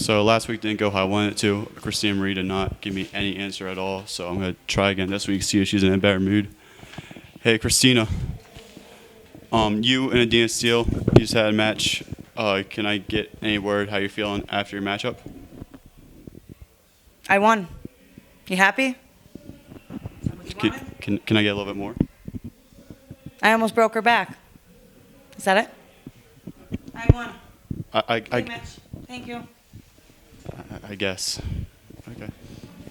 So last week didn't go how I wanted it to. Christina Marie did not give me any answer at all, so I'm going to try again this week, see if she's in a better mood. Hey, Christina. You and Adina Steele, you just had a match. Can I get any word how you're feeling after your matchup? I won. You happy? Can I get a little bit more? I almost broke her back. Is that it? I won. Great match. Thank you. I guess. Okay.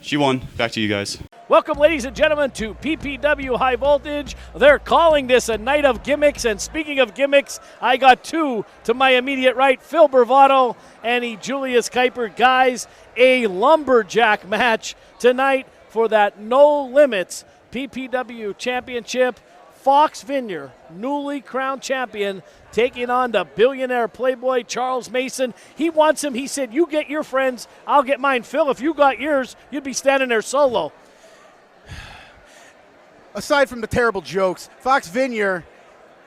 She won. Back to you guys. Welcome, ladies and gentlemen, to PPW High Voltage. They're calling this a night of gimmicks, and speaking of gimmicks, I got two to my immediate right, Phil Bravado and Julius Kuiper. Guys, a lumberjack match tonight for that No Limits PPW Championship. Foxx Vinyer, newly crowned champion, taking on the billionaire playboy Charles Mason. He wants him. He said, you get your friends, I'll get mine. Phil, if you got yours, you'd be standing there solo. Aside from the terrible jokes, Foxx Vinyer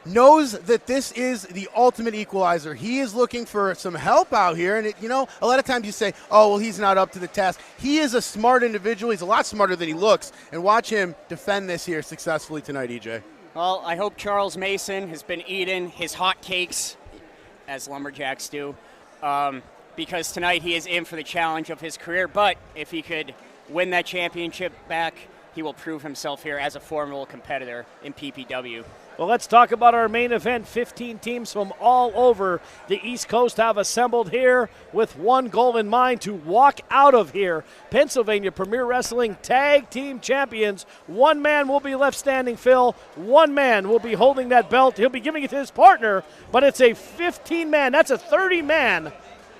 knows that this is the ultimate equalizer. He is looking for some help out here. And, a lot of times you say, oh, well, he's not up to the task. He is a smart individual. He's a lot smarter than he looks. And watch him defend this here successfully tonight, EJ. Well, I hope Charles Mason has been eating his hot cakes, as lumberjacks do, because tonight he is in for the challenge of his career. But if he could win that championship back, he will prove himself here as a formidable competitor in PPW. Well, let's talk about our main event. 15 teams from all over the East Coast have assembled here with one goal in mind: to walk out of here Pennsylvania Premier Wrestling Tag Team Champions. One man will be left standing, Phil. One man will be holding that belt. He'll be giving it to his partner, but it's a 15-man, that's a 30-man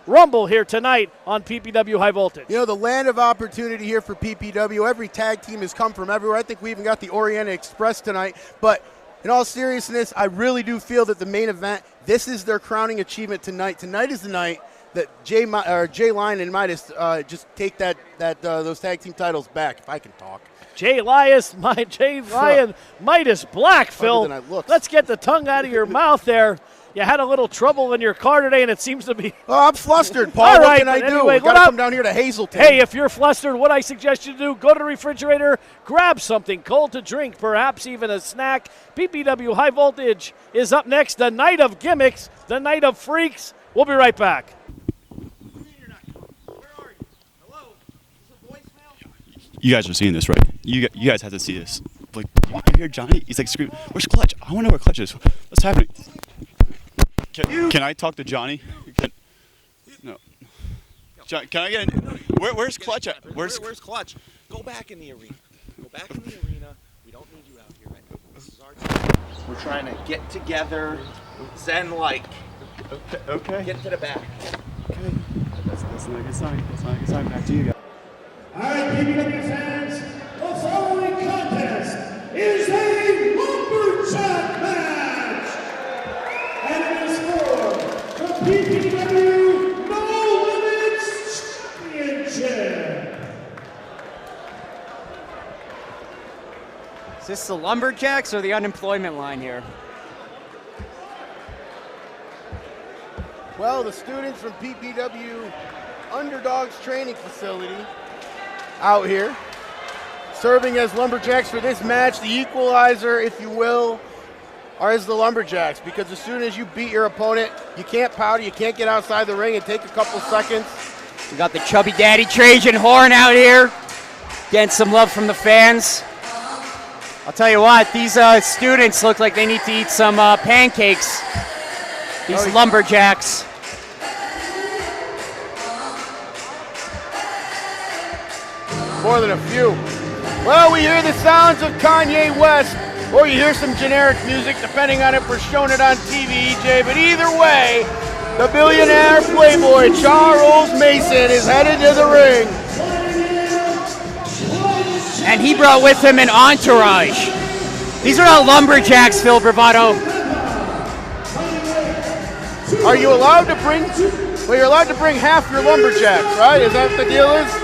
Rumble here tonight on PPW High Voltage. The land of opportunity here for PPW. Every tag team has come from everywhere. I think we even got the Orient Express tonight. But in all seriousness, I really do feel that the main event, this is their crowning achievement tonight. Tonight is the night that Jay Lyon and Midas just take those tag team titles back, if I can talk. Jay Lyon, Midas Black, Phil. Let's get the tongue out of your mouth there. You had a little trouble in your car today, and it seems to be... Oh, I'm flustered, Paul. All right, what can I do? Anyway, Got to come down here to Hazleton. Hey, if you're flustered, what I suggest you do, go to the refrigerator, grab something cold to drink, perhaps even a snack. PPW High Voltage is up next. The night of gimmicks, the night of freaks. We'll be right back. You guys are seeing this, right? You guys have to see this. Like, you hear Johnny? He's like screaming, "Where's Clutch? I want to know where Clutch is. What's happening?" Can I talk to Johnny? No. Can I get in? Where's Clutch at? Where's Clutch? Go back in the arena. Go back in the arena. We don't need you out here right now. This is our time. We're trying to get together, zen-like. Okay. Get to the back. Okay. That's not a good sign. That's not a good sign. Back to you guys. All right, PPW fans, the following contest is a lumberjack match. And it is for the PPW No Limits Championship. Is this the lumberjacks or the unemployment line here? Well, the students from PPW Underdogs Training Facility out here serving as lumberjacks for this match. The equalizer, if you will, is the lumberjacks, because as soon as you beat your opponent, you can't powder, you can't get outside the ring and take a couple seconds. We got the chubby daddy Trajan Horn out here, getting some love from the fans. I'll tell you what, these students look like they need to eat some pancakes. These lumberjacks. More than a few. Well, we hear the sounds of Kanye West, or you hear some generic music, depending on if we're showing it on TV, EJ. But either way, the billionaire playboy Charles Mason is headed to the ring. And he brought with him an entourage. These are not lumberjacks, Phil Bravado. Are you allowed to bring, well, you're allowed to bring half your lumberjacks, right? Is that what the deal is?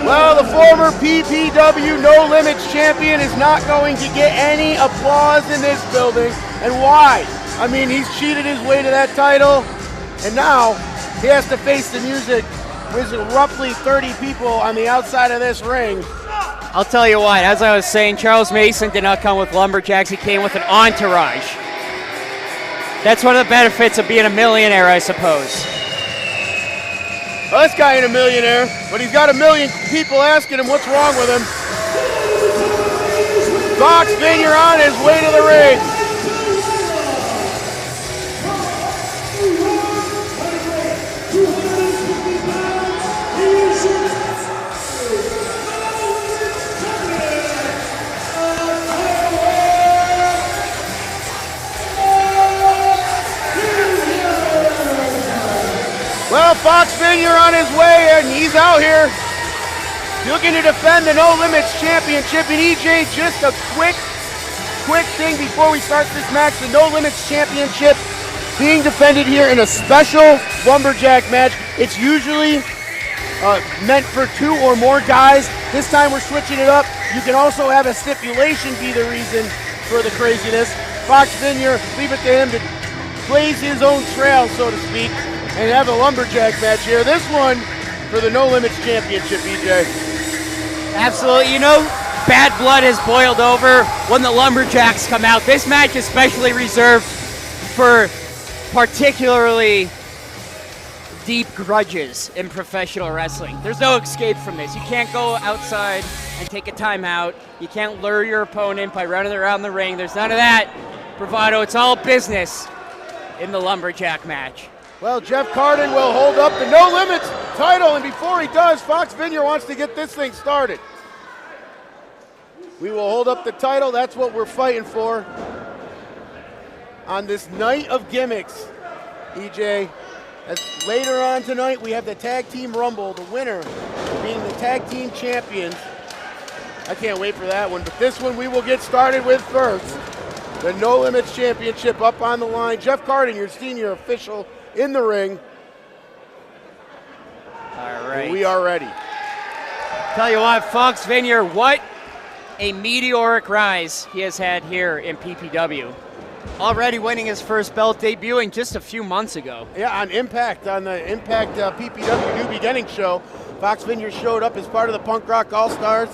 Well, the former PPW No Limits champion is not going to get any applause in this building. And why? I mean, he's cheated his way to that title, and now he has to face the music with roughly 30 people on the outside of this ring. I'll tell you what, as I was saying, Charles Mason did not come with lumberjacks. He came with an entourage. That's one of the benefits of being a millionaire, I suppose. Well, this guy ain't a millionaire, but he's got a million people asking him what's wrong with him. Foxx Vinyer on his way to the ring. Well, Foxx Vinyer on his way, and he's out here looking to defend the No Limits Championship. And EJ, just a quick thing before we start this match. The No Limits Championship being defended here in a special lumberjack match. It's usually meant for 2 or more guys. This time we're switching it up. You can also have a stipulation be the reason for the craziness. Foxx Vinyer, leave it to him to blaze his own trail, so to speak, and have a lumberjack match here. This one for the No Limits Championship, EJ. Absolutely. You know, bad blood has boiled over when the lumberjacks come out. This match is specially reserved for particularly deep grudges in professional wrestling. There's no escape from this. You can't go outside and take a timeout. You can't lure your opponent by running around the ring. There's none of that bravado. It's all business in the lumberjack match. Well, Jeff Carden will hold up the No Limits title, and before he does, Foxx Vinyer wants to get this thing started. We will hold up the title. That's what we're fighting for on this night of gimmicks, EJ. As later on tonight, we have the Tag Team Rumble, the winner being the Tag Team Champions. I can't wait for that one, but this one we will get started with first. The No Limits Championship up on the line. Jeff Carden, your senior official, in the ring. All right. We are ready. Tell you what, Foxx Vinyer, what a meteoric rise he has had here in PPW. Already winning his first belt, debuting just a few months ago. Yeah, on Impact, on the Impact PPW New Beginning show. Foxx Vinyer showed up as part of the Punk Rock All-Stars.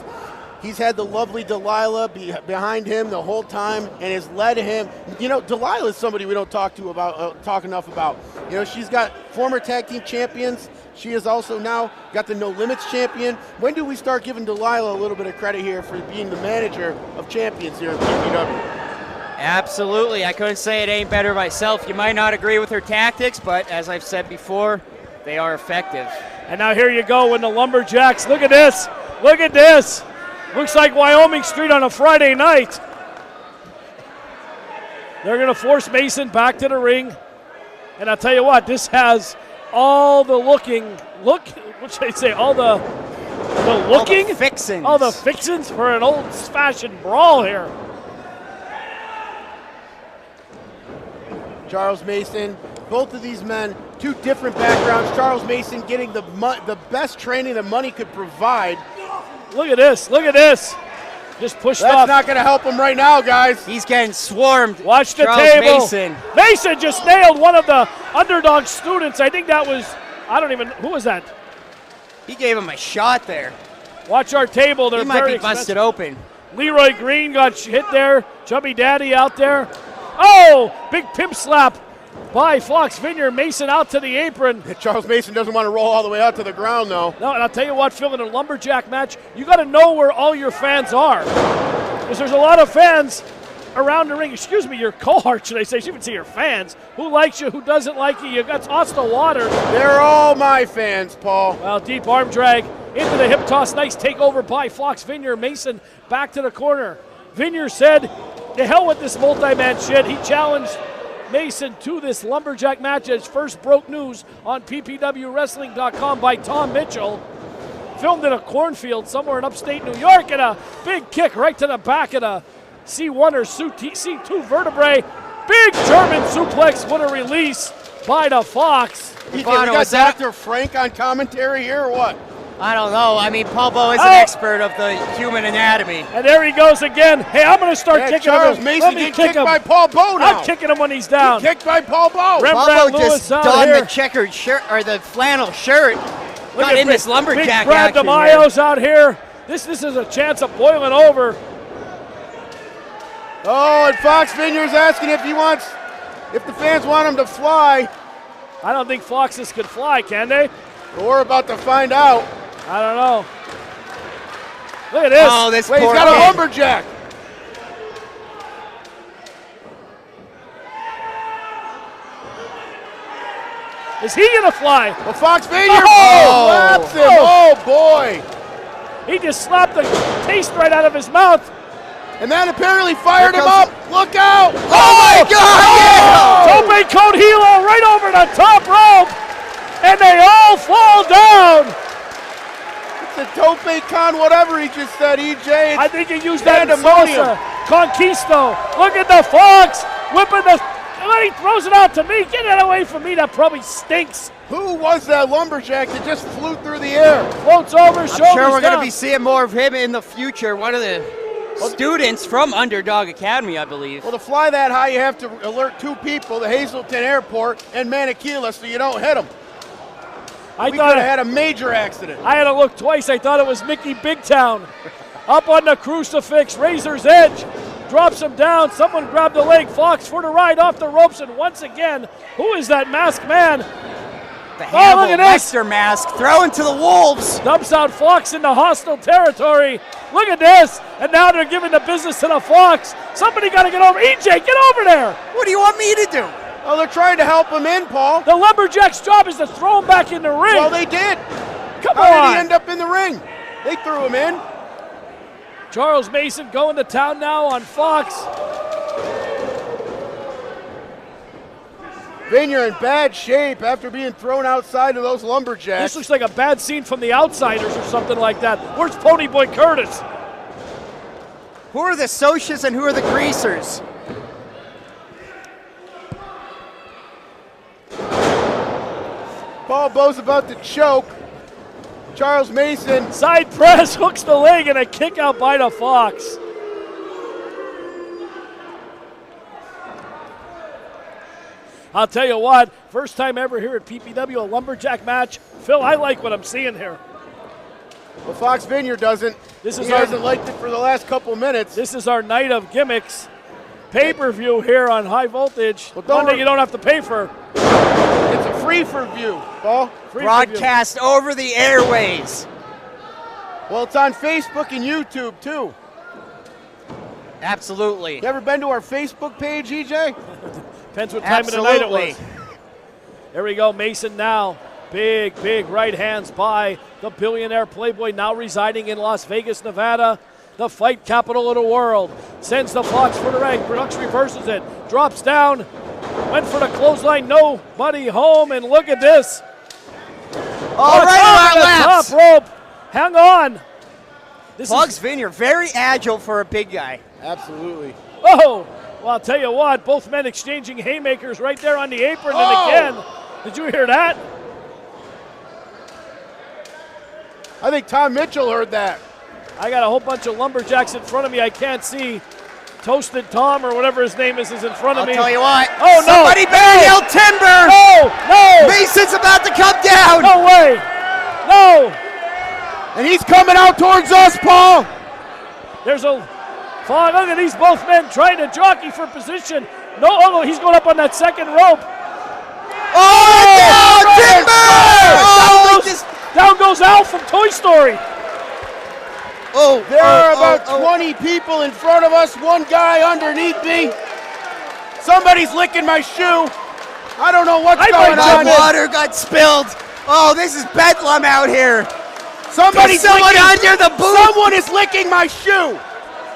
He's had the lovely Delilah behind him the whole time and has led him. You know, Delilah is somebody we don't talk enough about. You know, she's got former tag team champions. She has also now got the No Limits champion. When do we start giving Delilah a little bit of credit here for being the manager of champions here in PPW? Absolutely. I couldn't say it ain't better myself. You might not agree with her tactics, but as I've said before, they are effective. And now here you go when the lumberjacks. Look at this. Look at this. Looks like Wyoming Street on a Friday night. They're going to force Mason back to the ring. And I'll tell you what, this has all the what should I say, all the looking? All the fixins. All the fixins for an old-fashioned brawl here. Charles Mason, both of these men, 2 different backgrounds. Charles Mason getting the best training that money could provide. Look at this. Look at this. Just pushed off. That's not going to help him right now, guys. He's getting swarmed. Watch the Charles table. Mason. Mason just nailed one of the underdog students. I think that was, who was that? He gave him a shot there. Watch our table. They're He might very be busted expensive. open. Leroy Green got hit there. Chubby Daddy out there. Oh, big pimp slap by Foxx Vinyer. Mason out to the apron. Charles Mason doesn't want to roll all the way out to the ground, though. No, and I'll tell you what, Phil, in a lumberjack match, you got to know where all your fans are. Because there's a lot of fans around the ring. Excuse me, your cohort, should I say. You even see your fans. Who likes you, who doesn't like you. You got Austin Waters. They're all my fans, Paul. Well, deep arm drag into the hip toss. Nice takeover by Foxx Vinyer. Mason back to the corner. Vinyer said, to hell with this multi-man shit. He challenged Mason to this lumberjack match as first broke news on PPWWrestling.com by Tom Mitchell. Filmed in a cornfield somewhere in upstate New York, and a big kick right to the back of the C1 or C2 vertebrae. Big German suplex. What a release by the Fox. We got Dr. Frank on commentary here or what? I don't know. I mean, Paul Bo is an expert of the human anatomy. And there he goes again. Hey, I'm going to start kicking Charles him. Mason Let me getting kick kicked him. by Paul Bo now. I'm kicking him when he's down. Kicked by Paul Bo. Rembrandt Paul Bo Lewis just out donned here. the checkered shirt, or the flannel shirt. Look Got at in this lumberjack Big Brad action here. DeMaio's out here. This is a chance of boiling over. Oh, and Foxx Vinyer's asking if the fans want him to fly. I don't think Foxes could fly, can they? We're about to find out. I don't know. Look at this. Oh, this Wait, he's poor got a kid. lumberjack. Is he going to fly? Well, Foxx Vinyer Oh! slaps him. Oh, boy. He just slapped the taste right out of his mouth. And that apparently fired Here him comes- up. Look out. Oh my God! Tope con hilo right over the top rope. And they all fall down. It's a tope con whatever he just said, EJ. I think he used that in pandemonium. salsa. Conquisto. Look at the Fox whipping the. And he throws it out to me. Get it away from me. That probably stinks. Who was that lumberjack that just flew through the air? Floats over, I'm shoulders sure we're going to down. be seeing more of him in the future. One of the students from Underdog Academy, I believe. Well, to fly that high, you have to alert two people, the Hazleton Airport and Maniquila, so you don't hit them. I We thought could have had a major accident. I had to look twice. I thought it was Mickey Big Town. Up on the crucifix, Razor's Edge. Drops him down. Someone grabbed the leg. Fox for the ride off the ropes. And once again, who is that masked man? The look Hannibal at this. Lecter mask thrown to the wolves. Dumps out Fox into hostile territory. Look at this. And now they're giving the business to the Fox. Somebody got to get over. EJ, get over there. What do you want me to do? Oh, they're trying to help him in, Paul. The Lumberjack's job is to throw him back in the ring. Well, they did. Come How did on. he end up in the ring? They threw him in. Charles Mason going to town now on Fox. Vinyer in bad shape after being thrown outside of those lumberjacks. This looks like a bad scene from The Outsiders or something like that. Where's Ponyboy Curtis? Who are the Socias and who are the Greasers? Paul Bo's about to choke. Charles Mason. Side press, hooks the leg, and a kick out by the Fox. I'll tell you what, first time ever here at PPW, a lumberjack match. Phil, I like what I'm seeing here. Well, Foxx Vinyer doesn't. This is he our- hasn't liked it for the last couple minutes. This is our night of gimmicks. Pay-per-view here on High Voltage. Well, don't One that worry. you don't have to pay for. It's a free for view, Paul. Free Broadcast over the airways. Well, it's on Facebook and YouTube, too. Absolutely. You ever been to our Facebook page, EJ? Depends what time of the night it Absolutely. was. There we go, Mason now. Big right hands by the billionaire Playboy, now residing in Las Vegas, Nevada. The fight capital of the world. Sends the Fox for the ring. Production reverses it. Drops down. Went for the clothesline. Nobody home. And look at this. All right, Top of the laps. top rope. Hang on. This Foxx is. Vinyer, very agile for a big guy. Absolutely. Oh, well, I'll tell you what. Both men exchanging haymakers right there on the apron. Oh. And again, did you hear that? I think Tom Mitchell heard that. I got a whole bunch of lumberjacks in front of me. I can't see. Toasted Tom or whatever his name is in front of I'll me. tell you what. Oh, no. Somebody better yell timber. No! Mason's about to come down. No way! No! And he's coming out towards us, Paul. There's a fog. Look at these both men trying to jockey for position. No, he's going up on that second rope. Oh, down, Down timber! goes- Down goes Al from Toy Story. There are about 20 people in front of us, one guy underneath me. Somebody's licking my shoe. I don't know what's going My on. water got spilled. Oh, this is bedlam out here. Somebody's There's someone licking, under the booth. Someone is licking my shoe.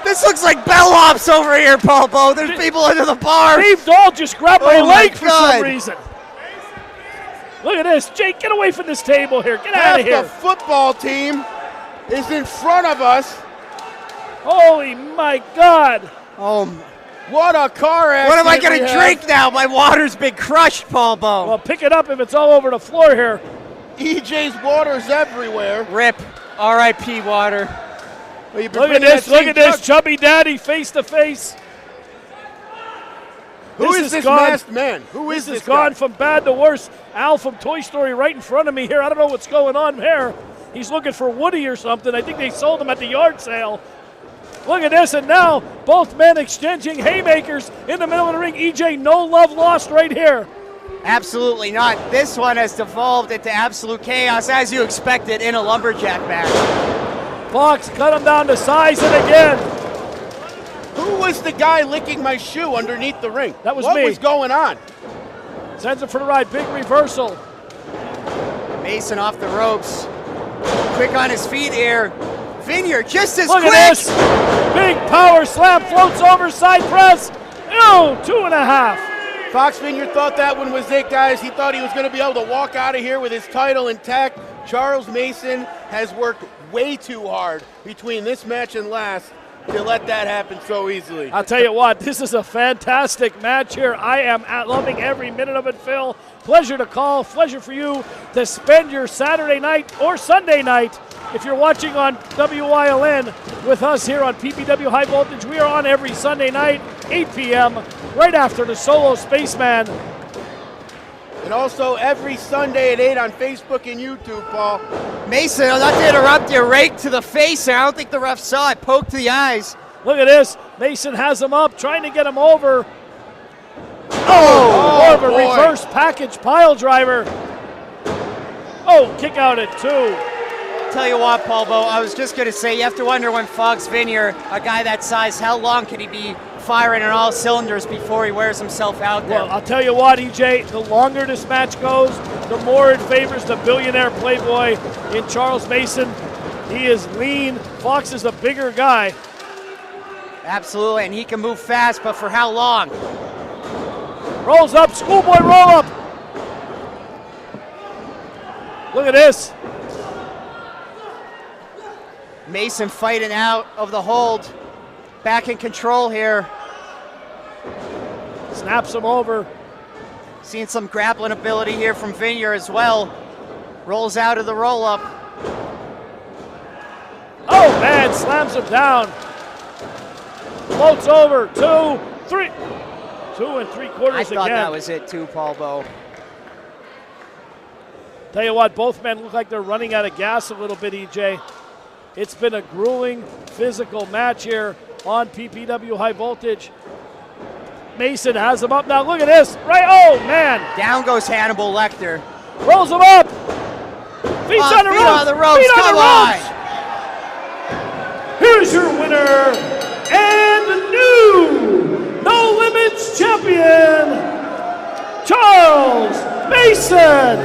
This looks like bellhops over here, Paul Bo. There's people under the bar. Dave Dahl just grabbed my Oh, my leg for God. some reason. Look at this. Jake, get away from this table here. Get out Half of here. the football team is in front of us. Holy my God. Oh, What a car accident. what am I going we to have. drink now? My water's been crushed, Paul Bo. Well, pick it up if it's all over the floor here. EJ's water's everywhere. Rip. R.I.P. water. Well, you've been Look at bringing this, that look same at this. jug. Chubby Daddy face to face. Who is this gone. masked man? Who is This this has gone guy? from bad to worse. Al from Toy Story right in front of me here. I don't know what's going on there. He's looking for Woody or something. I think they sold him at the yard sale. Look at this, and now both men exchanging haymakers in the middle of the ring. EJ, no love lost right here. Absolutely not. This one has devolved into absolute chaos, as you expected in a lumberjack match. Foxx cut him down to size and again. Who was the guy licking my shoe underneath the ring? That was what me. What was going on? Sends him for the ride, big reversal. Mason off the ropes. Quick on his feet here. Vinyer just as Look quick. at this. Big power slam, floats over, side press. Ew, 2.5. Foxx Vinyer thought that one was it, guys. He thought he was going to be able to walk out of here with his title intact. Charles Mason has worked way too hard between this match and last to let that happen so easily. I'll tell you what, this is a fantastic match here. I am loving every minute of it, Phil. Pleasure to call, pleasure for you to spend your Saturday night or Sunday night. If you're watching on WYLN with us here on PPW High Voltage, we are on every Sunday night, 8 p.m., right after the Solo Spaceman. And also every Sunday at 8 on Facebook and YouTube, Paul. Mason, not to interrupt you, right to the face there. I don't think the ref saw it. Poke to the eyes. Look at this. Mason has him up, trying to get him over. Oh, More of a boy. reverse package pile driver. Oh, kick out at 2. Tell you what, Paul Bo, I was just going to say, you have to wonder when Foxx Vinyer, a guy that size, how long can he be firing on all cylinders before he wears himself out there? Well, I'll tell you what, EJ, the longer this match goes, the more it favors the billionaire playboy in Charles Mason. He is lean. Foxx is a bigger guy. Absolutely, and he can move fast, but for how long? Rolls up, schoolboy roll up. Look at this. Mason fighting out of the hold. Back in control here. Snaps him over. Seeing some grappling ability here from Vinyer as well. Rolls out of the roll-up. Oh, man, slams him down. Floats over, 2, 3. 2 3/4 I thought again. that was it too, Paul Bo. Tell you what, both men look like they're running out of gas a little bit, EJ. It's been a grueling physical match here on PPW High Voltage. Mason has him up now. Look at this. Right. Oh, man. Down goes Hannibal Lecter. Rolls him up. Feet on the feet ropes. on the ropes. Feet on Come the on. ropes. Here's your winner and the new No Limits Champion, Charles Mason.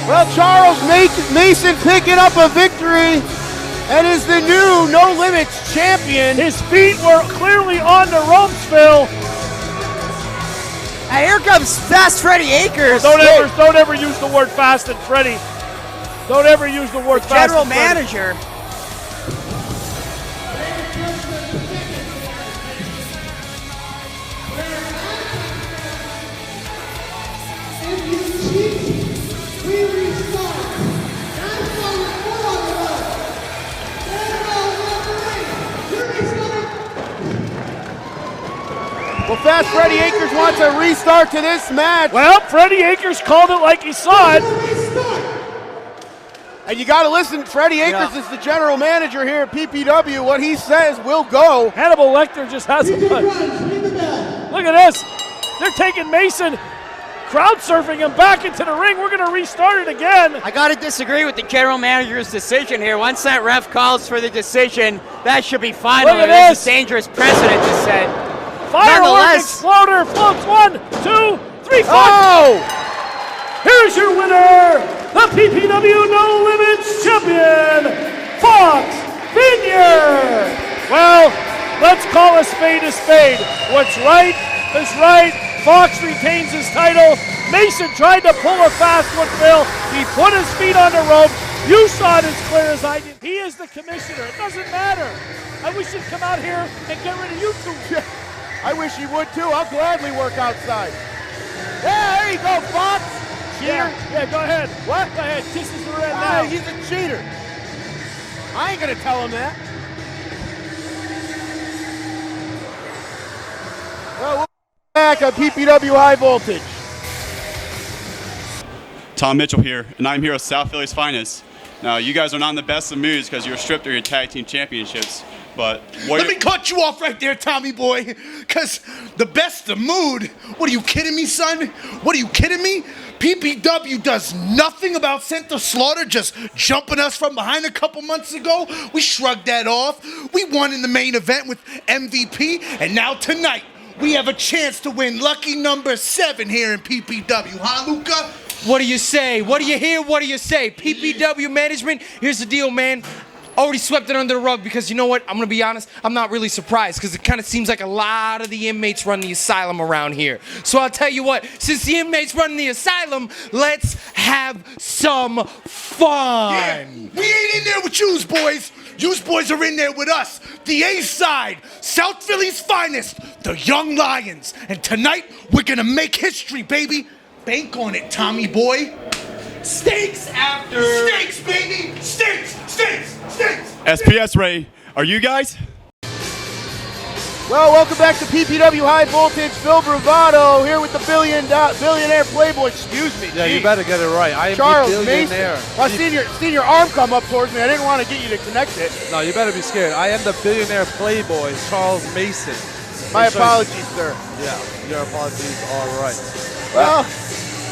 Well, Charles Mason picking up a victory and is the new No Limits champion. His feet were clearly on the ropes, Phil. And here comes Fast Freddie Akers. Don't ever use the word fast and Freddie. Don't ever use the word fast General and Freddie. manager. If you cheat, we restart. That's what we're all about. That's all we're doing. We restart. Well, Fast Freddie Akers wants a restart to this match. Well, Freddie Akers called it like he saw it. Restart. And you got to listen, Freddie Akers is the general manager here at PPW. What he says will go. Hannibal Lecter just has a DJ punch. Grimes, ring the bell. Look at this. They're taking Mason, crowd surfing him back into the ring. We're going to restart it again. I got to disagree with the general manager's decision here. Once that ref calls for the decision, that should be final. Look at There's this. a dangerous precedent to set. Firework Nonetheless- exploder floats 1, 2, 3, 4. Oh! Here's your winner, the PPW No Limits Champion, Foxx Vinyer. Well, let's call a spade a spade. What's right is right. Foxx retains his title. Mason tried to pull a fast one, Phil. He put his feet on the rope. You saw it as clear as I did. He is the commissioner. It doesn't matter. I wish he'd come out here and get rid of you two. I wish he would too. I'll gladly work outside. Yeah, there you go, Fox. cheater? Yeah, go ahead. What? Go ahead. Kisses the red now. He's a cheater. I ain't gonna tell him that. Well, we'll be back on PPW High Voltage. Tom Mitchell here, and I'm here with South Philly's finest. Now, you guys are not in the best of moods because you were stripped of your tag team championships, but Let me cut you off right there, Tommy boy, because the best of mood? What are you kidding me, son? What are you kidding me? PPW does nothing about Center Slaughter just jumping us from behind a couple months ago. We shrugged that off. We won in the main event with MVP, and now tonight we have a chance to win lucky number 7 here in PPW, huh, Luca? What do you say? What do you hear? What do you say? PPW management, here's the deal, man. Already swept it under the rug because you know what? I'm going to be honest, I'm not really surprised because it kind of seems like a lot of the inmates run the asylum around here. So I'll tell you what, since the inmates run the asylum, let's have some fun. Yeah, we ain't in there with yous boys. Yous boys are in there with us. The A-side, South Philly's finest, the Young Lions. And tonight, we're going to make history, baby. Bank on it, Tommy boy. Steaks after. Steaks, baby! Steaks! Steaks! Steaks! SPS Ray, are you guys? Well, welcome back to PPW High Voltage. Phil Bravado here with the billionaire playboy. Excuse me. Yeah, you Gee. better get it right. I am Charles the billionaire. Mason. Well, I seen your arm come up towards me. I didn't want to get you to connect it. No, you better be scared. I am the billionaire playboy, Charles Mason. My apologies, sir. Yeah, your apologies are right. Well,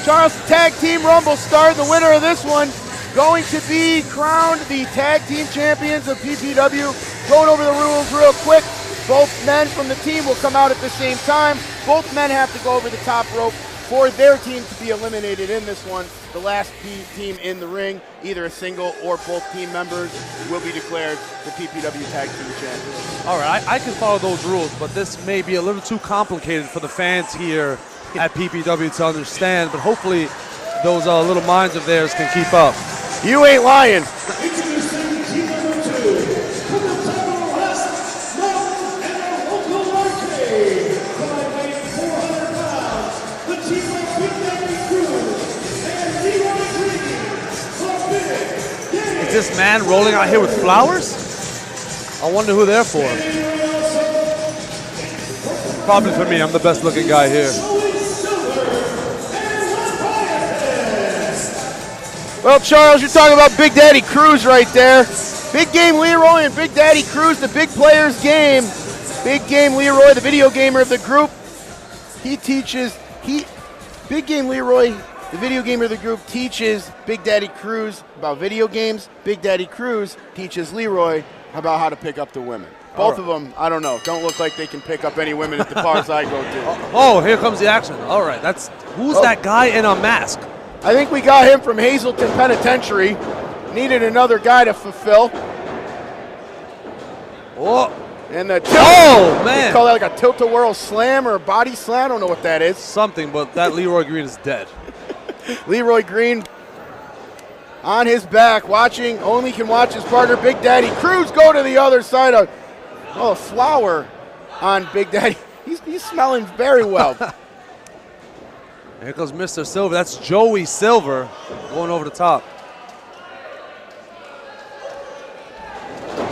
Charles, Tag Team Rumble started. The winner of this one going to be crowned the Tag Team Champions of PPW. Going over the rules real quick. Both men from the team will come out at the same time. Both men have to go over the top rope for their team to be eliminated in this one. The last team in the ring, either a single or both team members, will be declared the PPW Tag Team Champions. All right, I can follow those rules, but this may be a little too complicated for the fans here at PPW to understand, but hopefully those little minds of theirs can keep up. You ain't lying. Introducing team number 2, from the title last known and local arcade, weighing 400 pounds, the team of Big Daddy Cruz and Leroy Green from Big Daddy. Is this man rolling out here with flowers? I wonder who they're for. Probably for me. I'm the best looking guy here. Well, Charles, you're talking about Big Daddy Cruz right there. Big Game Leroy and Big Daddy Cruz, the big players game. Big Game Leroy, the video gamer of the group. Big Game Leroy, the video gamer of the group, teaches Big Daddy Cruz about video games. Big Daddy Cruz teaches Leroy about how to pick up the women. Both of them, I don't know, don't look like they can pick up any women at the bars I go to. Oh, here comes the action. All right, who's that guy in a mask? I think we got him from Hazleton Penitentiary. Needed another guy to fulfill. Oh, And the man. They call that like a tilt-a-whirl slam or a body slam. I don't know what that is. Something, but that Leroy Green is dead. Leroy Green on his back, only can watch his partner Big Daddy Cruz go to the other side of a flower on Big Daddy. He's smelling very well. Here comes Mr. Silver. That's Joey Silver going over the top.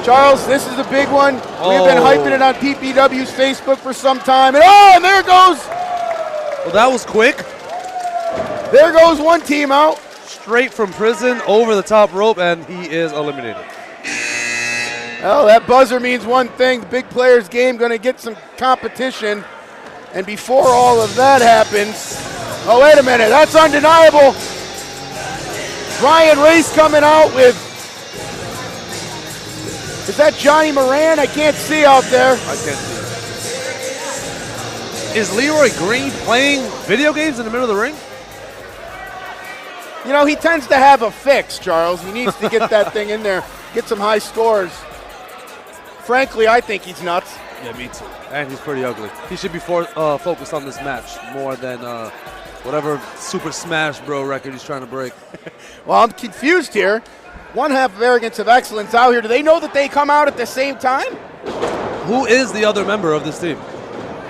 Charles, this is a big one. We've been hyping it on PPW's Facebook for some time. And there goes. Well, that was quick. There goes one team out. Straight from prison over the top rope, and he is eliminated. Well, that buzzer means one thing. The big players game going to get some competition. And before all of that happens, oh, wait a minute. That's undeniable. Ryan Race coming out with, is that Johnny Moran? I can't see out there. I can't see. Is Leroy Green playing video games in the middle of the ring? You know, he tends to have a fix, Charles. He needs to get that thing in there, get some high scores. Frankly, I think he's nuts. Yeah, me too. And he's pretty ugly. He should be focused on this match more than whatever Super Smash Bro record he's trying to break. Well, I'm confused here. One half of Arrogance of Excellence out here. Do they know that they come out at the same time? Who is the other member of this team?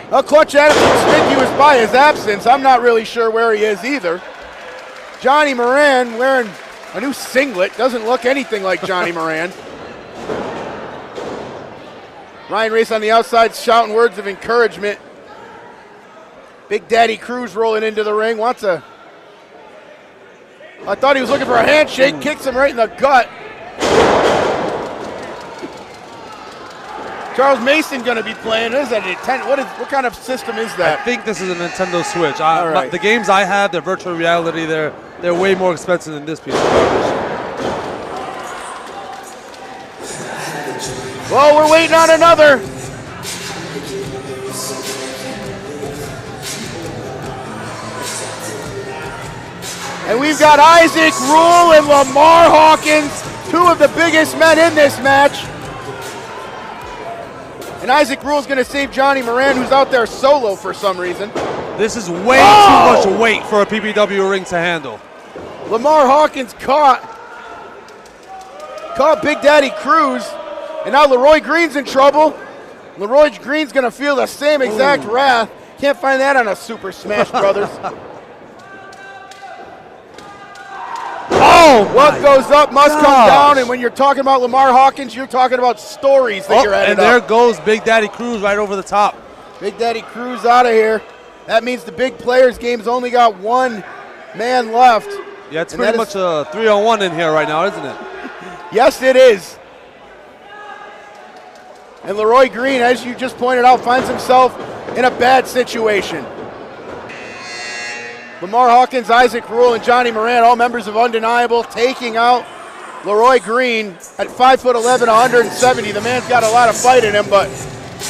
Clutch Adams conspicuous by his absence. I'm not really sure where he is either. Johnny Moran wearing a new singlet. Doesn't look anything like Johnny Moran. Ryan Race on the outside shouting words of encouragement. Big Daddy Cruz rolling into the ring. I thought he was looking for a handshake. Kicks him right in the gut. Charles Mason going to be playing. What is that? What kind of system is that? I think this is a Nintendo Switch. All right. The games I have, they're virtual reality. They're way more expensive than this piece of garbage. Well, we're waiting on another. And we've got Isaac Rule and Lamar Hawkins, two of the biggest men in this match. And Isaac Rule is going to save Johnny Moran, who's out there solo for some reason. This is way too much weight for a PPW ring to handle. Lamar Hawkins caught Big Daddy Cruz, and now Leroy Green's in trouble. Leroy Green's going to feel the same exact wrath. Can't find that on a Super Smash Brothers. What goes up must come down, and when you're talking about Lamar Hawkins, you're talking about stories that you're adding and there goes Big Daddy Cruz right over the top. Big Daddy Cruz out of here. That means the big players game's only got one man left. Yeah, it's pretty much a 3-on-1 in here right now, isn't it? Yes, it is. And Leroy Green, as you just pointed out, finds himself in a bad situation. Lamar Hawkins, Isaac Rule, and Johnny Moran, all members of Undeniable, taking out Leroy Green at 5'11", 170. The man's got a lot of fight in him, but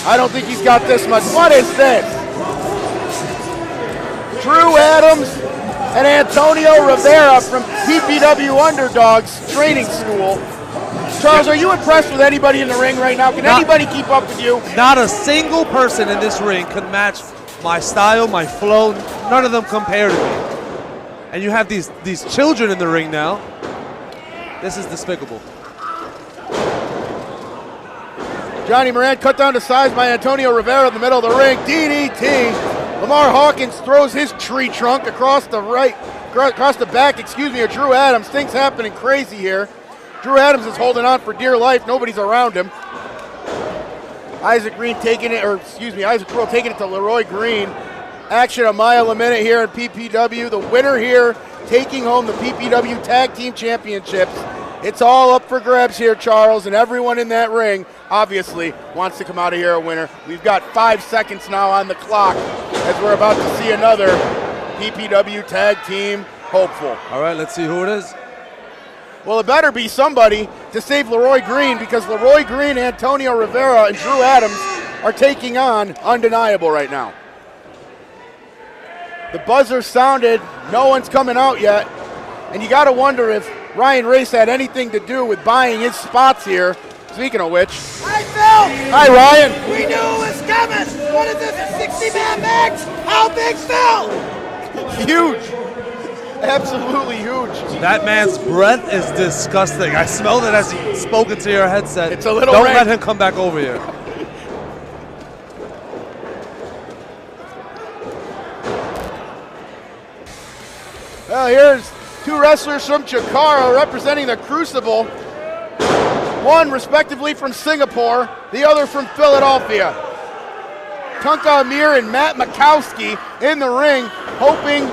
I don't think he's got this much. What is this? Drew Adams and Antonio Rivera from PPW Underdogs Training School. Charles, are you impressed with anybody in the ring right now? Can anybody keep up with you? Not a single person in this ring could match my style, my flow. None of them compare to me. And you have these children in the ring now. This is despicable. Johnny Moran cut down to size by Antonio Rivera in the middle of the ring. DDT. Lamar Hawkins throws his tree trunk across the back, of Drew Adams. Things happening crazy here. Drew Adams is holding on for dear life. Nobody's around him. Isaac Rule taking it to Leroy Green. Action a mile a minute here in PPW. The winner here taking home the PPW Tag Team Championships. It's all up for grabs here, Charles, and everyone in that ring obviously wants to come out of here a winner. We've got 5 seconds now on the clock as we're about to see another PPW Tag Team hopeful. All right, let's see who it is. Well, it better be somebody to save Leroy Green, because Leroy Green, Antonio Rivera, and Drew Adams are taking on Undeniable right now. The buzzer sounded. No one's coming out yet. And you got to wonder if Ryan Race had anything to do with buying his spots here. Speaking of which. Hi, Phil. Hi, Ryan. We knew it was coming. What is this, a 60-man match? How big, Phil? Huge. Absolutely huge. That man's breath is disgusting. I smelled it as he spoke into your headset. It's a little Don't rank. let him come back over here. Well, here's two wrestlers from Chikara representing the Crucible. One respectively from Singapore, the other from Philadelphia. Tunka Amir and Matt Makowski in the ring, hoping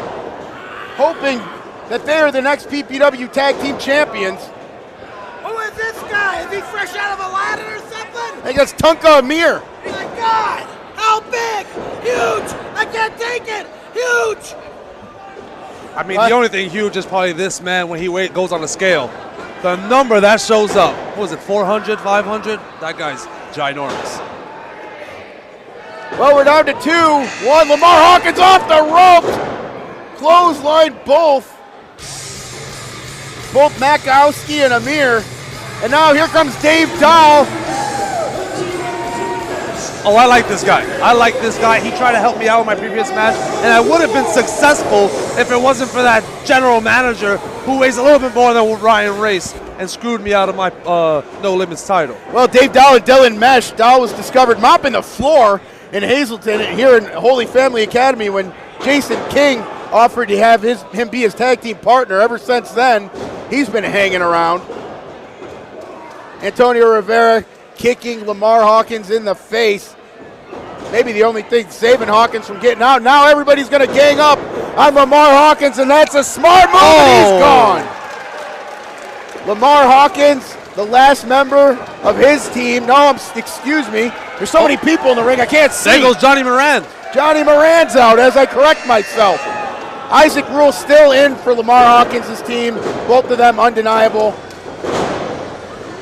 that they are the next PPW Tag Team Champions. Who is this guy? Is he fresh out of Aladdin or something? I think that's Tunka Amir. Oh my God! How big? Huge! I can't take it! Huge! I mean, the only thing huge is probably this man when he goes on the scale. The number that shows up, what was it, 400, 500? That guy's ginormous. Well, we're down to 2-1. Lamar Hawkins off the ropes. Clothesline both Makowski and Amir. And now here comes Dave Dahl. Oh, I like this guy. He tried to help me out in my previous match, and I would have been successful if it wasn't for that general manager who weighs a little bit more than Ryan Race and screwed me out of my No Limits title. Well, Dave Dahl and Dylan Mesh. Dahl was discovered mopping the floor in Hazleton here in Holy Family Academy when Jason King offered to have him be his tag team partner. Ever since then, he's been hanging around. Antonio Rivera kicking Lamar Hawkins in the face. Maybe the only thing saving Hawkins from getting out. Now everybody's going to gang up on Lamar Hawkins, and that's a smart move, and he's gone. Lamar Hawkins, the last member of his team. No, excuse me. There's so many people in the ring, I can't see. There goes Johnny Moran. Johnny Moran's out as I correct myself. Isaac Rule still in for Lamar Hawkins' team. Both of them undeniable.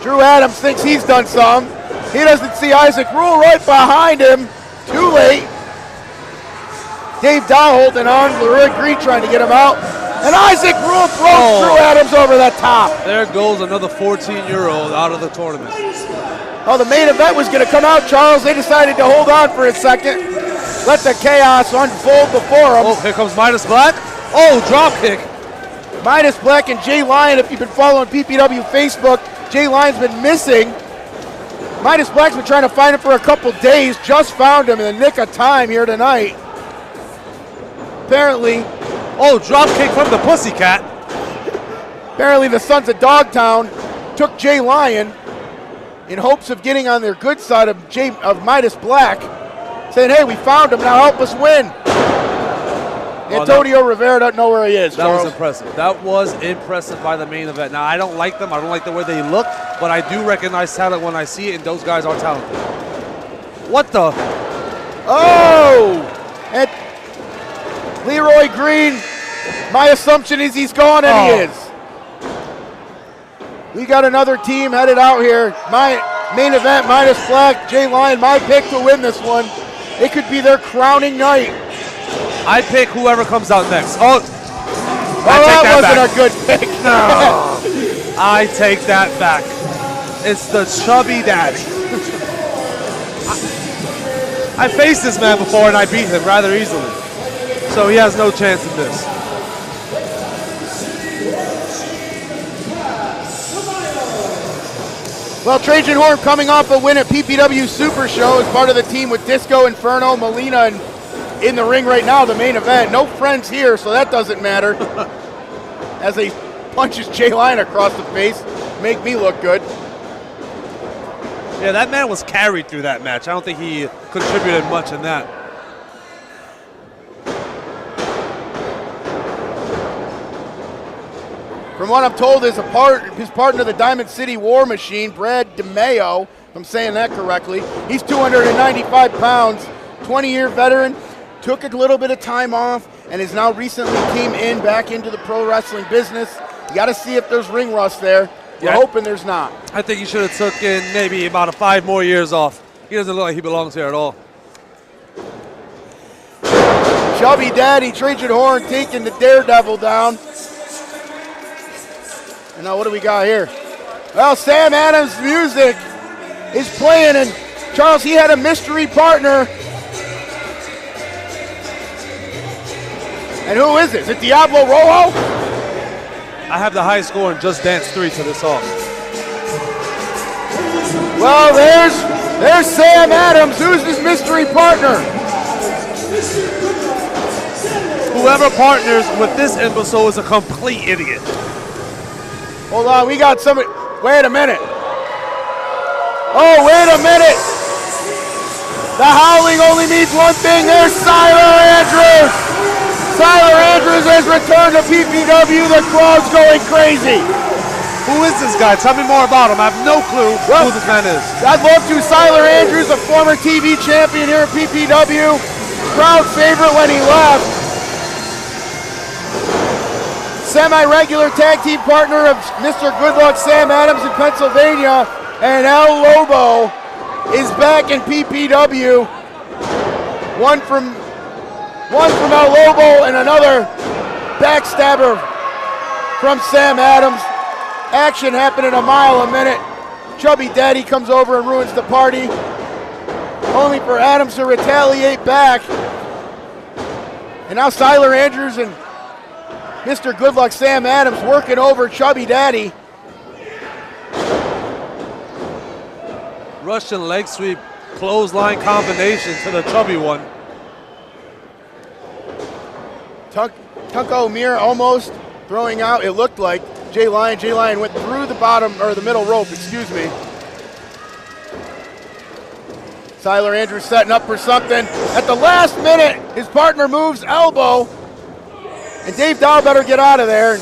Drew Adams thinks he's done some. He doesn't see Isaac Rule right behind him. Too late. Dave Dow holding on. Leroy Green trying to get him out. And Isaac Rule throws Drew Adams over the top. There goes another 14-year-old out of the tournament. Oh, the main event was going to come out, Charles. They decided to hold on for a second. Let the chaos unfold before them. Oh, here comes Midas Black. Oh, drop kick. Midas Black and Jay Lyon, if you've been following PPW Facebook, Jay Lyon's been missing. Midas Black's been trying to find him for a couple days. Just found him in the nick of time here tonight. Apparently. Oh, drop kick from the Pussycat. Apparently the Sons of Dogtown took Jay Lyon in hopes of getting on their good side of Midas Black, saying, hey, we found him, now help us win. Antonio Rivera doesn't know where he is, That Charles. was impressive. That was impressive by the main event. Now, I don't like them. I don't like the way they look, but I do recognize talent when I see it, and those guys are talented. What the? Oh! And Leroy Green, my assumption is he's gone, and he is. We got another team headed out here. My main event, Midas Black, Jay Lyon, my pick to win this one. It could be their crowning night. I pick whoever comes out next. Oh, that wasn't a good pick. No. I take that back. It's the chubby daddy. I faced this man before and I beat him rather easily. So he has no chance in this. Well, Trajan Horn coming off a win at PPW Super Show as part of the team with Disco Inferno, Molina, and in the ring right now, the main event. No friends here, so that doesn't matter. As he punches Jay Lyon across the face, make me look good. Yeah, that man was carried through that match. I don't think he contributed much in that. From what I'm told, his partner, the Diamond City War Machine, Brad DeMayo, if I'm saying that correctly, he's 295 pounds, 20-year veteran, took a little bit of time off, and is now recently came back into the pro wrestling business. You got to see if there's ring rust there. We're hoping there's not. I think he should have took in maybe about 5 more years off. He doesn't look like he belongs here at all. Chubby Daddy, Trajan Horn taking the Daredevil down. And now what do we got here? Well, Sam Adams' music is playing, and Charles, he had a mystery partner. And who is it? Is it Diablo Rojo? I have the highest score in Just Dance 3 to this song. Well, there's Sam Adams. Who's his mystery partner? Whoever partners with this imbecile is a complete idiot. Hold on, we got somebody. Wait a minute. Oh, wait a minute. The howling only means one thing. There's Siler Andrews. Siler Andrews has returned to PPW. The crowd's going crazy. Who is this guy? Tell me more about him. I have no clue who this man is. I'd love to. Siler Andrews, a former TV champion here at PPW. Crowd favorite when he left. Semi-regular tag team partner of Mr. Goodluck Sam Adams in Pennsylvania, and El Lobo is back in PPW. One from El Lobo and another backstabber from Sam Adams. Action happening a mile a minute. Chubby Daddy comes over and ruins the party, only for Adams to retaliate back. And now Siler Andrews and Mr. Goodluck Sam Adams working over Chubby Daddy. Russian leg sweep, clothesline combination to the chubby one. Tunko Amir almost throwing out, it looked like. Jay Lyon went through the bottom, or the middle rope, excuse me. Tyler Andrews setting up for something. At the last minute, his partner moves elbow. And Dave Dow better get out of there.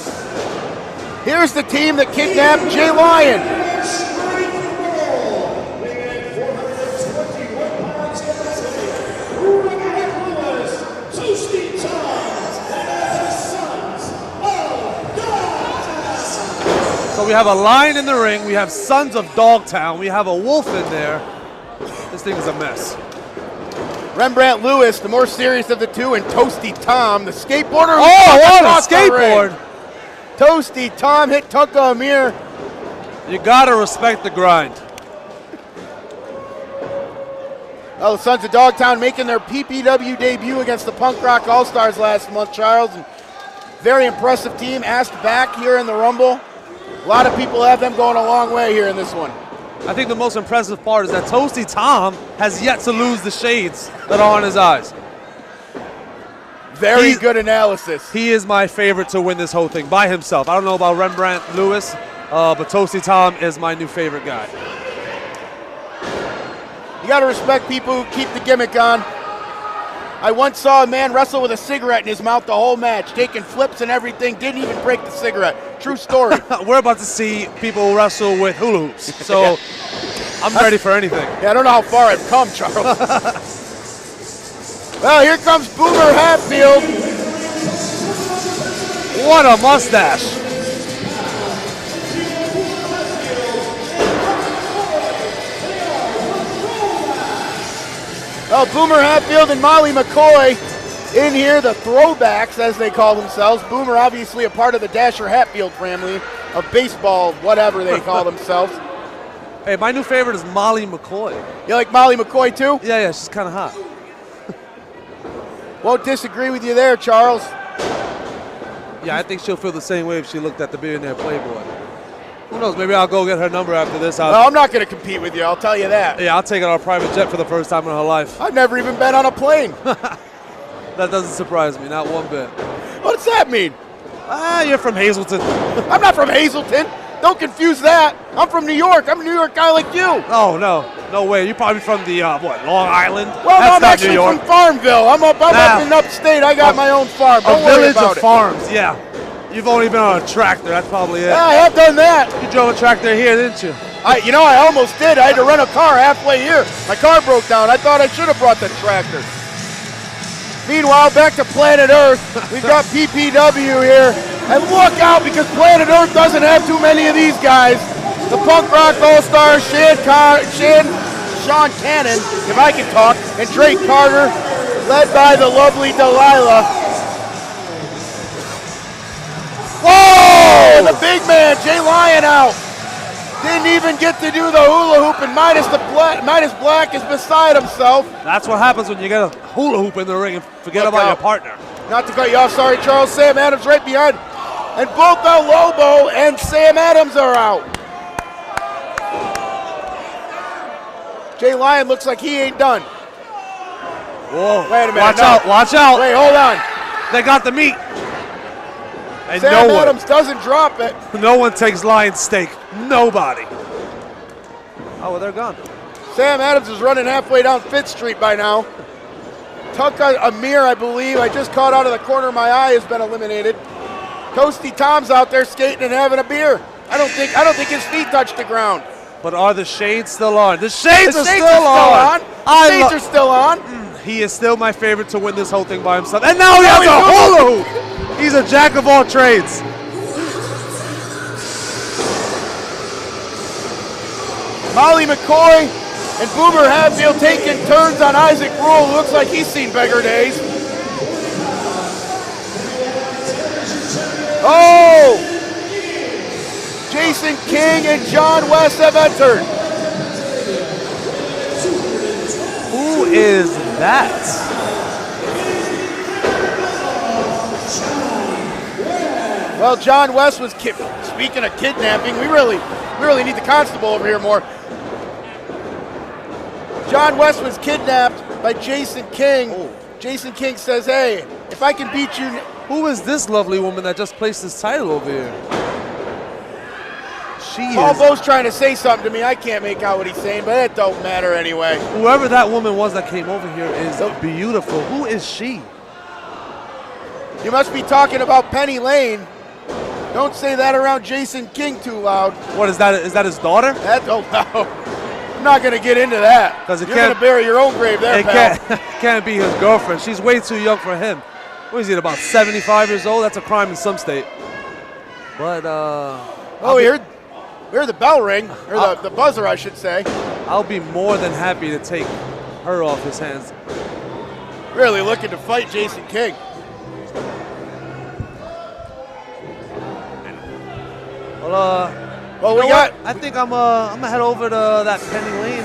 Here's the team that kidnapped Jay Lyon. So we have a lion in the ring, we have Sons of Dogtown, we have a wolf in there. This thing is a mess. Rembrandt Lewis, the more serious of the two, and Toasty Tom, the skateboarder. Oh, what a skateboard! Toasty Tom hit Tunko Amir. You gotta respect the grind. Well, the Sons of Dogtown making their PPW debut against the Punk Rock All-Stars last month, Charles. And very impressive team, asked back here in the Rumble. A lot of people have them going a long way here in this one. I think the most impressive part is that Toasty Tom has yet to lose the shades that are on his eyes. Very good analysis. He is my favorite to win this whole thing by himself. I don't know about Rembrandt Lewis, but Toasty Tom is my new favorite guy. You got to respect people who keep the gimmick on. I once saw a man wrestle with a cigarette in his mouth the whole match, taking flips and everything, didn't even break the cigarette. True story. We're about to see people wrestle with hula hoops, so I'm ready for anything. Yeah, I don't know how far I've come, Charles. Well, here comes Boomer Hatfield. What a mustache. Well, Boomer Hatfield and Molly McCoy in here, the throwbacks as they call themselves. Boomer obviously a part of the Dasher Hatfield family of baseball, whatever they call themselves. Hey, my new favorite is Molly McCoy. You like Molly McCoy too? Yeah, she's kind of hot. Won't disagree with you there, Charles. Yeah, I think she'll feel the same way if she looked at the billionaire Playboy. Who knows, maybe I'll go get her number after this. No, I'm not going to compete with you, I'll tell you that. Yeah, I'll take her on a private jet for the first time in her life. I've never even been on a plane. That doesn't surprise me, not one bit. What does that mean? You're from Hazleton. I'm not from Hazleton. Don't confuse that. I'm from New York. I'm a New York guy like you. Oh, no way. You're probably from the, Long Island? Well, That's I'm not actually New York. from Farmville. I'm up in upstate. I got my own farm. Don't A worry village about of it. farms, yeah. You've only been on a tractor. That's probably it. Yeah, I have done that. You drove a tractor here, didn't you? I almost did. I had to rent a car halfway here. My car broke down. I thought I should have brought the tractor. Meanwhile, back to Planet Earth. We've got PPW here. And look out, because Planet Earth doesn't have too many of these guys. The Punk Rock All-Stars, Sean Cannon, if I can talk, and Drake Carter, led by the lovely Delilah. Whoa! And the big man, Jay Lyon, out. Didn't even get to do the hula hoop, and Midas Black is beside himself. That's what happens when you get a hula hoop in the ring and forget about your partner. Not to cut you off, sorry, Charles. Sam Adams right behind. And both El Lobo and Sam Adams are out. Jay Lyon looks like he ain't done. Whoa. Wait a minute. Watch out, watch out. Wait, hold on. They got the meat. And Sam Adams doesn't drop it. No one takes Lion's steak. Nobody. Oh, well, they're gone. Sam Adams is running halfway down 5th Street by now. Tunko Amir, I believe, I just caught out of the corner of my eye, has been eliminated. Toasty Tom's out there skating and having a beer. I don't think his feet touched the ground. But are the shades still on? The shades are still on. The shades are still on. He is still my favorite to win this whole thing by himself. And now he has a hula hoop. He's a jack of all trades. Molly McCoy and Boomer Hatfield taking turns on Isaac Rule. Looks like he's seen bigger days. Oh! Jason King and John West have entered. Who is that? Well, John West was, speaking of kidnapping, we really need the constable over here more. John West was kidnapped by Jason King. Jason King says, hey, if I can beat you Who is this lovely woman that just placed this title over here? She Paul is. Bo's trying to say something to me. I can't make out what he's saying, but it don't matter anyway. Whoever that woman was that came over here is beautiful. Who is she? You must be talking about Penny Lane. Don't say that around Jason King too loud. What is that? Is that his daughter? That don't know. I'm not going to get into that. Because You're going to bury your own grave there, it pal. can't be his girlfriend. She's way too young for him. What is he, about 75 years old? That's a crime in some state. But, oh, we heard the bell ring, or the buzzer, I should say. I'll be more than happy to take her off his hands. Really looking to fight Jason King. Well, we got. I think I'm gonna head over to that Penny Lane.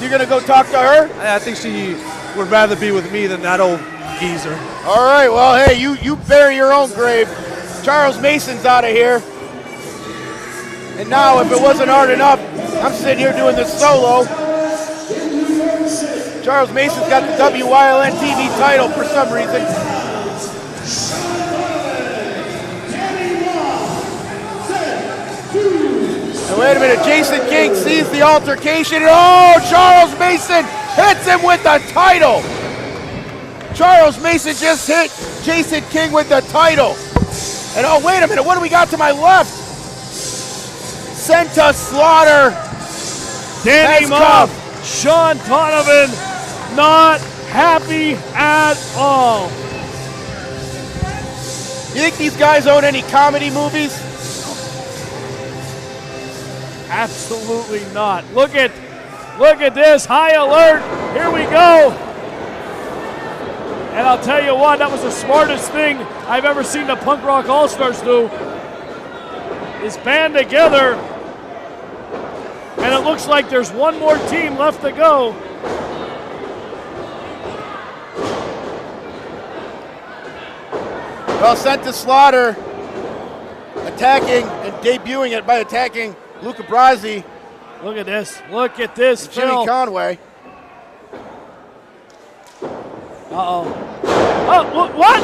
You gonna go talk to her? I think she would rather be with me than that old geezer. All right. Well, hey, you bury your own grave. Charles Mason's out of here. And now, if it wasn't hard enough, I'm sitting here doing this solo. Charles Mason's got the WYLN TV title for some reason. And wait a minute, Jason King sees the altercation, and oh, Charles Mason hits him with the title. Charles Mason just hit Jason King with the title. And oh, wait a minute, what do we got to my left? Sent to slaughter. Danny Moff, Sean Donovan, not happy at all. You think these guys own any comedy movies? Absolutely not. Look at this, high alert. Here we go. And I'll tell you what, that was the smartest thing I've ever seen the Punk Rock All-Stars do, is band together. And it looks like there's one more team left to go. Well, sent to slaughter, attacking and debuting it by attacking Luca Brasi. Look at this, Jimmy Phil. Conway. Uh-oh. Oh, what?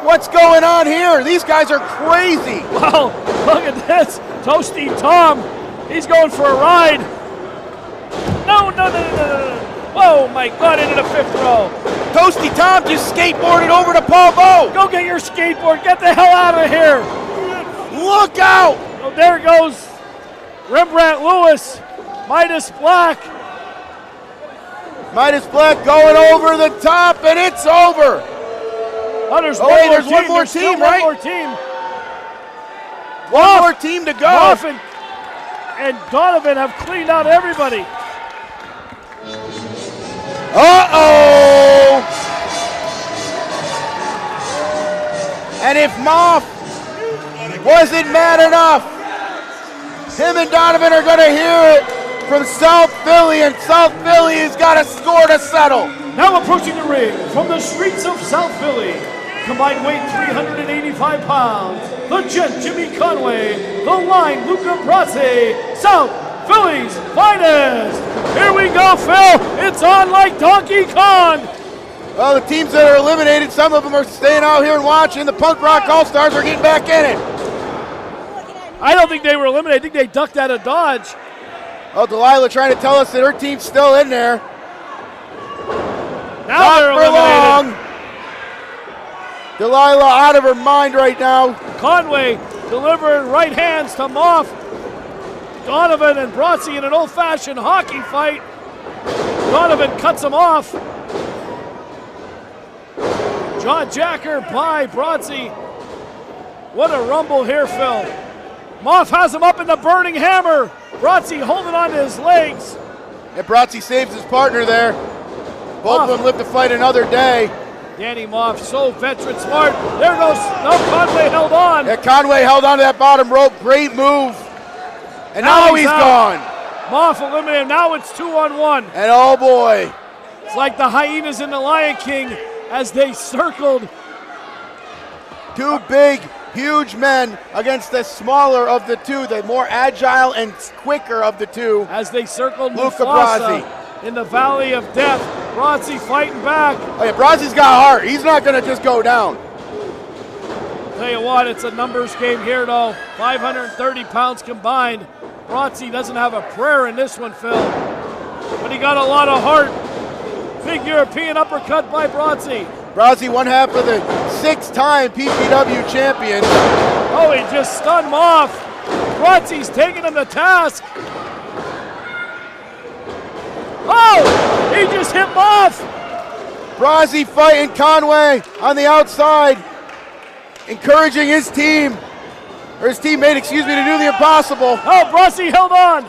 What's going on here? These guys are crazy. Wow, look at this. Toasty Tom, he's going for a ride. No. Whoa, my God, into the fifth row. Toasty Tom just skateboarded over to Paul Bo. Go get your skateboard. Get the hell out of here. Look out. Oh, there goes Rembrandt Lewis. Midas Black. Midas Black going over the top, and it's over. Oh, there's one more There's still team, right? One more team. One more team to go. Moff and Donovan have cleaned out everybody. Uh-oh! And if Moff wasn't mad enough, him and Donovan are going to hear it from South Philly, and South Philly has got a score to settle. Now approaching the ring from the streets of South Philly, combined weight 385 pounds, the Gent Jimmy Conway, the Line Luca Brasi, South Philly's finest. Here we go, Phil. It's on like Donkey Kong. Well, the teams that are eliminated, some of them are staying out here and watching. The Punk Rock All-Stars are getting back in it. I don't think they were eliminated. I think they ducked out of dodge. Oh, Delilah trying to tell us that her team's still in there. Now Not they're for eliminated. long. Delilah out of her mind right now. Conway delivering right hands to Moff. Donovan and Brasi in an old-fashioned hockey fight. Donovan cuts him off. Jaw jacker by Brasi. What a rumble here, Phil. Moff has him up in the burning hammer. Brasi holding on to his legs. And Brasi saves his partner there. Both of them live to fight another day. Danny Moff, so veteran smart. There goes, no, Conway held on. Yeah, Conway held on to that bottom rope. Great move. And now he's out. gone. Moff eliminated. Now it's 2-on-1. And oh boy. It's like the hyenas in the Lion King as they circled. Two big, huge men against the smaller of the two, the more agile and quicker of the two. As they circled Luca Mufasa Brasi. in the Valley of Death. Brotzy fighting back. Oh yeah, Brazzi's got heart. He's not gonna just go down. Tell you what, it's a numbers game here though. 530 pounds combined. Brotzy doesn't have a prayer in this one, Phil. But he got a lot of heart. Big European uppercut by Brotzy. Brazzi, one half of the 6-time PPW champion. Oh, he just stunned him off. Brotzy's taking him to task. Oh, he just hit him off. Brazzi fighting Conway on the outside, encouraging his team, or his teammate, excuse me, to do the impossible. Oh, Brotzy held on.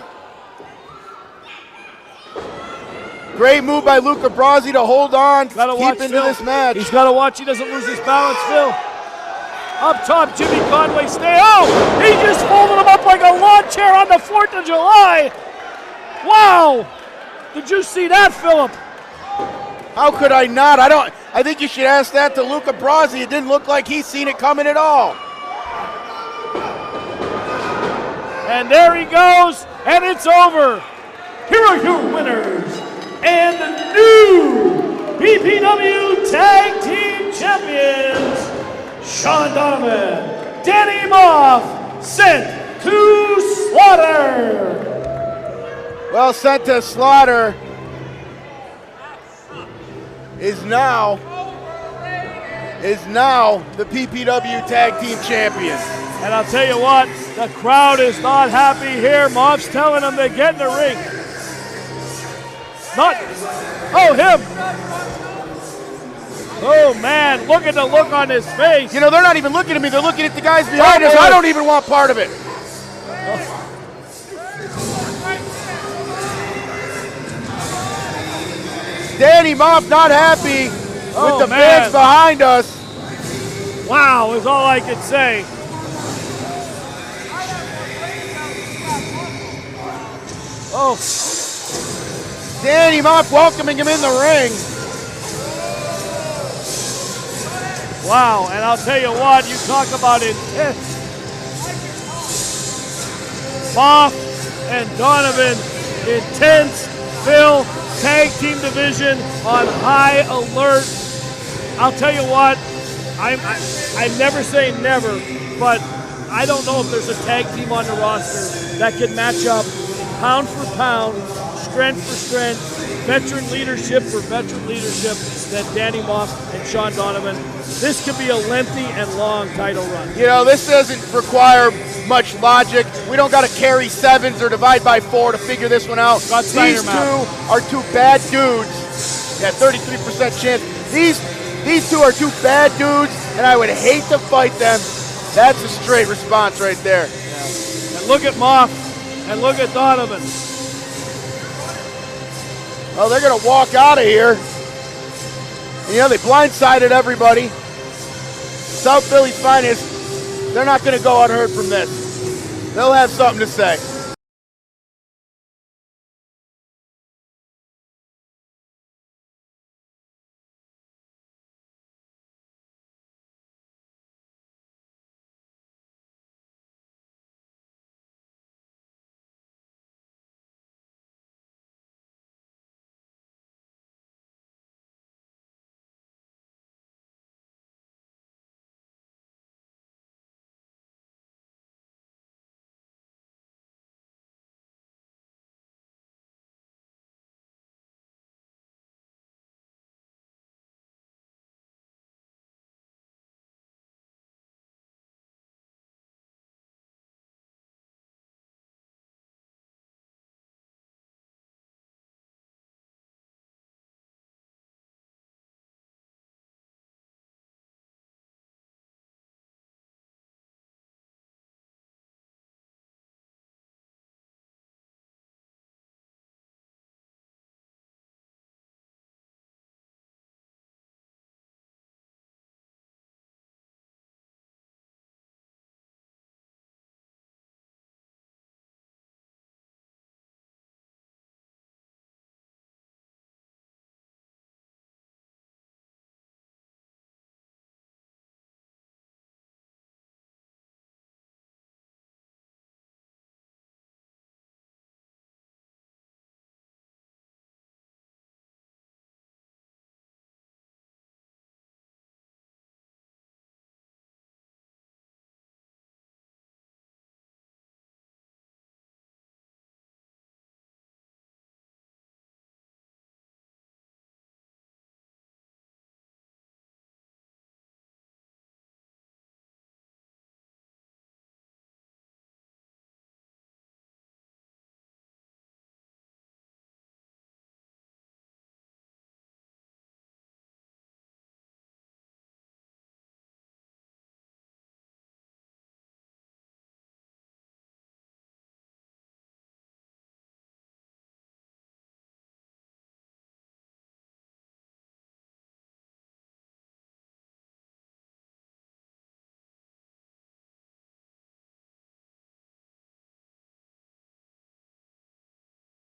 Great move by Luca Brazzi to hold on, keep into Phil. this match. He's got to watch he doesn't lose his balance, Phil. Up top, Jimmy Conway stay. Oh, he just folded him up like a lawn chair on the 4th of July. Wow. Did you see that, Philip? How could I not? I think you should ask that to Luca Brazzi. It didn't look like he's seen it coming at all. And there he goes, and it's over. Here are your winners and the new PPW Tag Team Champions, Sean Donovan, Danny Moff, sent to slaughter. Well, sent to slaughter is now the PPW Tag Team Champions. And I'll tell you what, the crowd is not happy here. Moff's telling them to get in the ring. Him. Oh man, look at the look on his face. You know, they're not even looking at me, they're looking at the guys behind us. I don't even want part of it. Danny Moff not happy with the fans behind us. Wow, is all I could say. Oh. Danny Moff welcoming him in the ring. Wow, and I'll tell you what, you talk about intense. Moff and Donovan, intense. Phil, tag team division on high alert. I'll tell you what, I never say never, but I don't know if there's a tag team on the roster that can match up pound for pound, strength for strength, veteran leadership for veteran leadership than Danny Moff and Sean Donovan. This could be a lengthy and long title run. You know, this doesn't require much logic. We don't got to carry sevens or divide by 4 to figure this one out. These two are two bad dudes. Yeah, 33% chance. These two are two bad dudes, and I would hate to fight them. That's a straight response right there. Yeah. And look at Moff, and look at Donovan. Well, they're going to walk out of here. You know, they blindsided everybody. South Philly's finest, they're not going to go unheard from this. They'll have something to say.